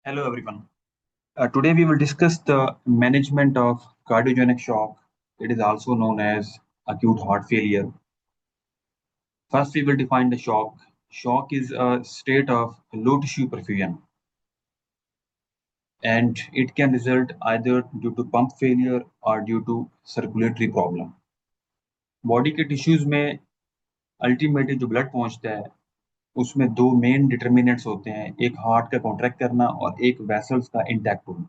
Hello everyone. Today we will discuss the management of cardiogenic shock. It is also known as acute heart failure. First, we will define the shock. Shock is a state of low tissue perfusion, and it can result either due to pump failure or due to circulatory problem. Body के tissues में ultimately जो blood पहुंचता है उसमें दो main determinants होते हैं, एक हार्ट का कॉन्ट्रैक्ट करना और एक वेसल्स का इंटैक्ट होना।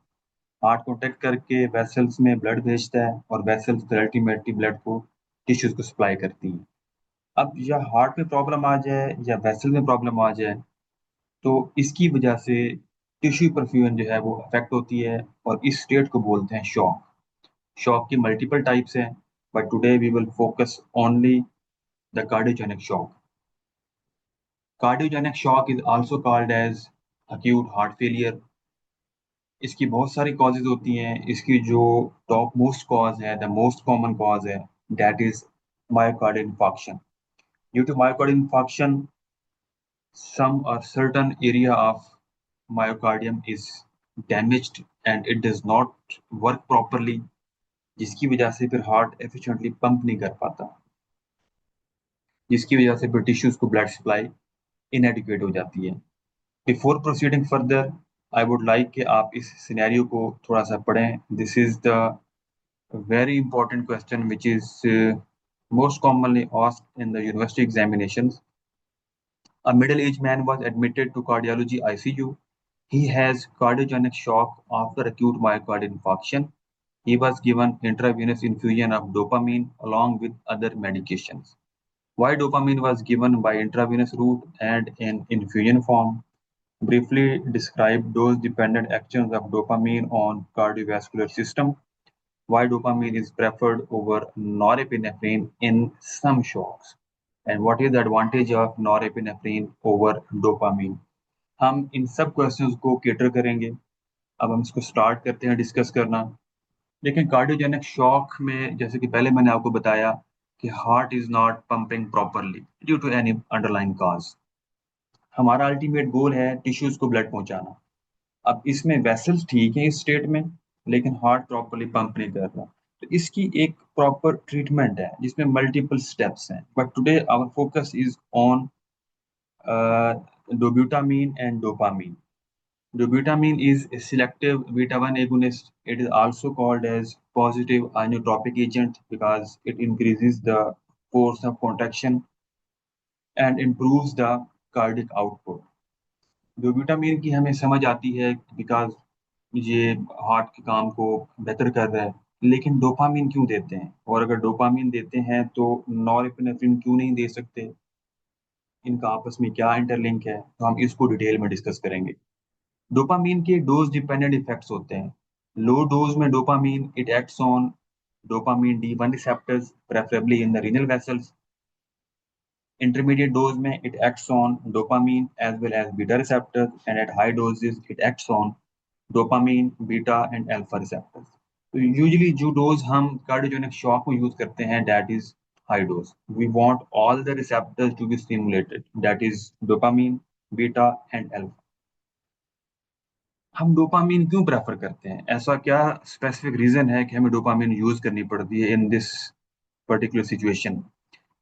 हार्ट कॉन्टैक्ट करके वेसल्स में ब्लड भेजता है और वेसल्स फिर अल्टीमेटली ब्लड को टिश्यूज को सप्लाई करती हैं। अब या हार्ट में प्रॉब्लम आ जाए या वेसल में प्रॉब्लम आ जाए तो इसकी वजह से टिश्यू परफ्यूजन जो है वो अफेक्ट होती है और इस स्टेट को बोलते हैं शॉक। शॉक की मल्टीपल टाइप्स हैं, but today we will focus only the cardiogenic shock. Cardiogenic shock is also called as acute heart failure. इसकी बहुत सारी कॉजेज होती हैं। इसकी जो टॉप मोस्ट कॉज है, द मोस्ट कॉमन कॉज है, that is myocardial infarction. Due to myocardial infarction, some or certain area of myocardium is damaged and it does not work properly, जिसकी वजह से फिर हार्ट एफिशिएंटली पंप नहीं कर पाता, जिसकी वजह से फिर टिश्यूज को ब्लड सप्लाई इनएडिक्वेट हो जाती है। Before proceeding further, I would like कि आप इस सिनेरियो को थोड़ा सा पढ़ें। This is the very important question which is most commonly asked in the university examinations. A middle-aged man was admitted to cardiology ICU. He has cardiogenic shock after acute myocardial infarction. He was given intravenous infusion of dopamine along with other medications. Why dopamine was given by intravenous route and in infusion form? Briefly describe dose-dependent actions of dopamine on cardiovascular system. Why dopamine is preferred over norepinephrine in some shocks, and what is the advantage of norepinephrine over dopamine। हम इन सब questions को cater करेंगे। अब हम इसको start करते हैं discuss करना। लेकिन कार्डियोजेनिक शॉक में जैसे कि पहले मैंने आपको बताया कि heart is not pumping properly due to any underline cause. हमारा अल्टीमेट गोल है टिश्यूज को ब्लड पहुंचाना। अब इसमें वेसल्स ठीक है इस स्टेट में, लेकिन हार्ट प्रॉपरली पंप नहीं कर रहा, तो इसकी एक प्रॉपर ट्रीटमेंट है जिसमें मल्टीपल स्टेप्स हैं। But today our focus is on dobutamine and dopamine. Dobutamine is a selective beta 1 agonist. It is also called as positive inotropic agent because it increases the force of contraction and improves the cardiac output. डोब्यूटामीन की हमें समझ आती है because ये heart के काम को बेहतर कर रहा है, लेकिन डोपामीन क्यों देते हैं, और अगर डोपामीन देते हैं तो नॉरएपिनेफ्रिन क्यों नहीं दे सकते, इनका आपस में क्या इंटरलिंक है, तो हम इसको डिटेल में डिस्कस करेंगे। डोपामीन के डोज डिपेंडेंट इफेक्ट्स होते हैं। लो डोज में dopamine it acts on dopamine D1 receptors preferably in the renal vessels. Intermediate dose में it acts on dopamine as well as beta receptors, and at high doses it acts on dopamine, beta and alpha receptors. तो usually जो dose हम cardiogenic shock में use करते हैं that is high dose. We want all the receptors to be stimulated, that is dopamine, beta and alpha. हम dopamine क्यों prefer करते हैं? ऐसा क्या स्पेसिफिक रीजन है कि हमें डोपामीन यूज करनी पड़ती है in this particular situation?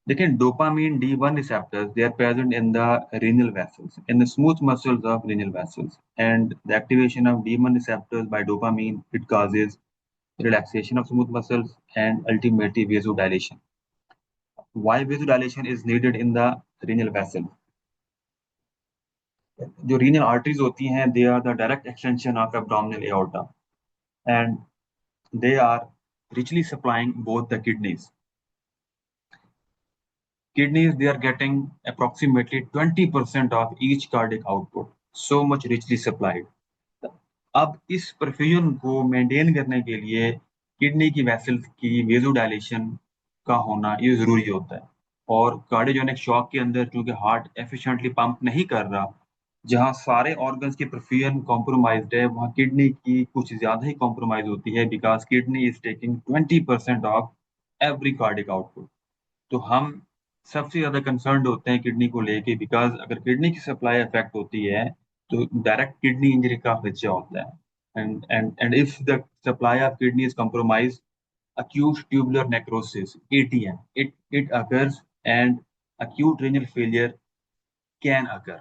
Again, dopamine D1 receptors, they are present in the renal vessels, in the smooth muscles of renal vessels. And the activation of D1 receptors by dopamine, it causes relaxation of smooth muscles and ultimately vasodilation. Why vasodilation is needed in the renal vessel? जो renal arteries होती हैं, they are the direct extension of abdominal aorta, and they are richly supplying both the kidneys. Kidneys, they are getting approximately 20% of each cardiac output, so much richly supplied. अब इस perfusion को maintain करने के लिए kidney की vessels की vasodilation का होना ये जरूरी होता है। और कार्डियोजेनिक शॉक के अंदर क्योंकि हार्ट एफिशिएंटली पंप नहीं कर रहा, जहां सारे ऑर्गन्स की परफ्यूजन कॉम्प्रोमाइज्ड है, वहां किडनी की कुछ ज्यादा ही कॉम्प्रोमाइज होती है because kidney is taking 20% of every cardiac output. तो हम सबसे ज्यादा कंसर्न्ड होते हैं किडनी को लेके बिकॉज अगर किडनी की सप्लाई अफेक्ट होती है तो डायरेक्ट किडनी इंजरी का खर्चा होता है। And if the supply of kidney is compromised, acute tubular necrosis ATN, it occurs and acute renal failure can occur।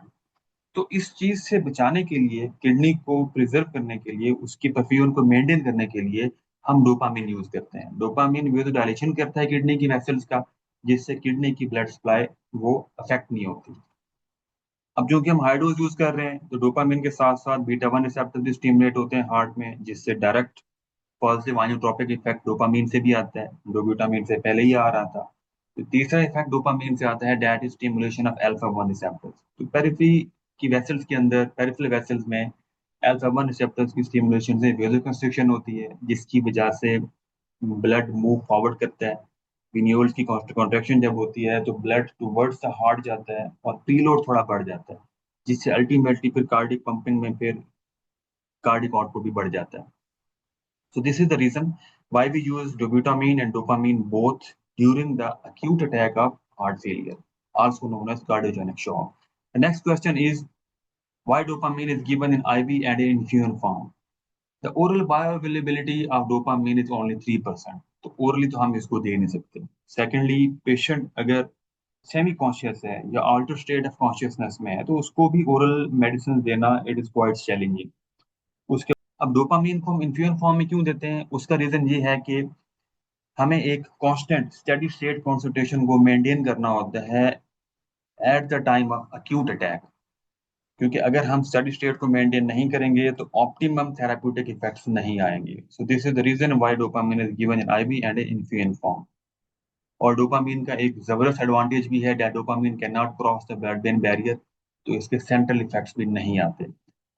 तो इस चीज से बचाने के लिए, किडनी को प्रिजर्व करने के लिए, उसकी परफ्यूजन को मेंटेन करने के लिए हम डोपामिन यूज करते हैं। डोपामिन वेसोडाइलेशन करता है किडनी की वेसल्स का, जिससे किडनी की ब्लड सप्लाई वो अफेक्ट नहीं होती। अब जो कि हम हाई डोज यूज कर रहे हैं, तो डोपामिन के साथ साथ बीटा 1 रिसेप्टर भी स्टिमुलेट होते हैं हार्ट में, जिससे direct positive inotropic effect dopamine से भी आता है, डोब्यूटामिन से पहले ही आ रहा था। तो तीसरा इफेक्ट डोपामिन से आता है, that is stimulation of alpha 1 receptors. तो पेरिफेरी की वेसल्स के अंदर, पेरिफेरल वेसल्स में अल्फा 1 रिसेप्टर्स की स्टिमुलेशन से वेसोकंस्ट्रिक्शन होती है, जिसकी वजह से ब्लड मूव फॉरवर्ड करता है। वेन्यूल्स की कॉन्ट्रैक्शन जब होती है तो ब्लड टुवर्ड्स द हार्ट जाता है और प्रीलोड थोड़ा बढ़ जाता है, जिससे अल्टीमेटली फिर कार्डिक पंपिंग में फिर कार्डिक आउटपुट भी बढ़ जाता है। So this is the reason why we use dobutamine and dopamine both during the acute attack of heart failure, also known as cardiogenic shock. The next question is why dopamine is given in IV and in infusion form. The oral bioavailability of dopamine is only 3%. तो orally तो हम इसको दे नहीं सकते। Secondly, patient अगर semi conscious है या alter state of consciousness में है, तो उसको भी ओरल मेडिसिन देना इट इज क्वाइट चैलेंजिंग। उसके अब डोपामीन को हम इन्फ्यूजन फॉर्म में क्यों देते हैं, उसका रीजन ये है कि हमें एक कांस्टेंट स्टेडी स्टेट कॉन्सेंट्रेशन को मेंटेन करना होता है at the time of acute attack. क्योंकि अगर हम स्टेडी स्टेट को मेंटेन नहीं करेंगे तो ऑप्टिमम थेराप्यूटिक इफेक्ट्स नहीं आएंगे। So this is the reason why dopamine is given in IV and in infusion form. और डोपामिन का एक जबरदस्त एडवांटेज भी है, that dopamine can not cross the blood brain barrier, तो इसके सेंट्रल इफेक्ट्स भी नहीं आते।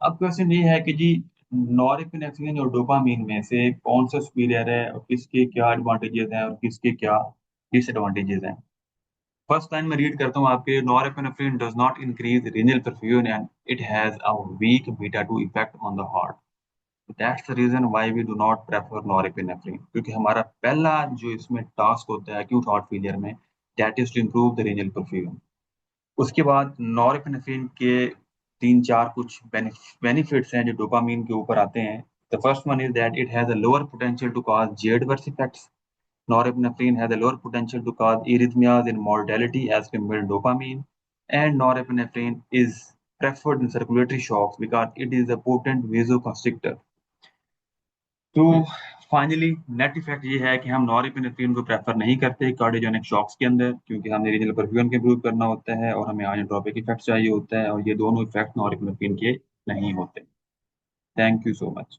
अब क्वेश्चन ये है कि जी नॉरएपिनेफ्रिन और डोपामिन में से कौन सा सुपीरियर है और किसके क्या एडवांटेजेस हैं और किसके क्या डिसएडवांटेजेस हैं। फर्स्ट लाइन में रीड करता हूँ आपके, norepinephrine does not increase renal perfusion and it has a weak beta 2 effect on the heart. That's the reason why we do not prefer norepinephrine, क्योंकि हमारा पहला जो इसमें टास्क होता है एक्यूट हार्ट फेलियर में, that is to improve the renal perfusion. उसके बाद नॉरएपिनेफ्रिन के तीन चार कुछ बेनिफिट्स हैं जो डोपामीन के ऊपर आते हैं। The first one is that it has a lower potential to cause the adverse effects. Norepinephrine has a lower potential to cause arrhythmias and mortality as compared to dopamine, and norepinephrine is preferred in circulatory shocks because it is a potent vasoconstrictor। तो finally net effect ये है कि हम norepinephrine को prefer नहीं करते cardiogenic shocks के अंदर, क्योंकि हमें रीजनल परफ्यूजन को इंप्रूव करना होता है और हमें आइनोट्रोपिक इफेक्ट चाहिए होता है, और ये दोनों इफेक्ट नॉरएपिनेफ्रिन के नहीं होते। Thank you so much.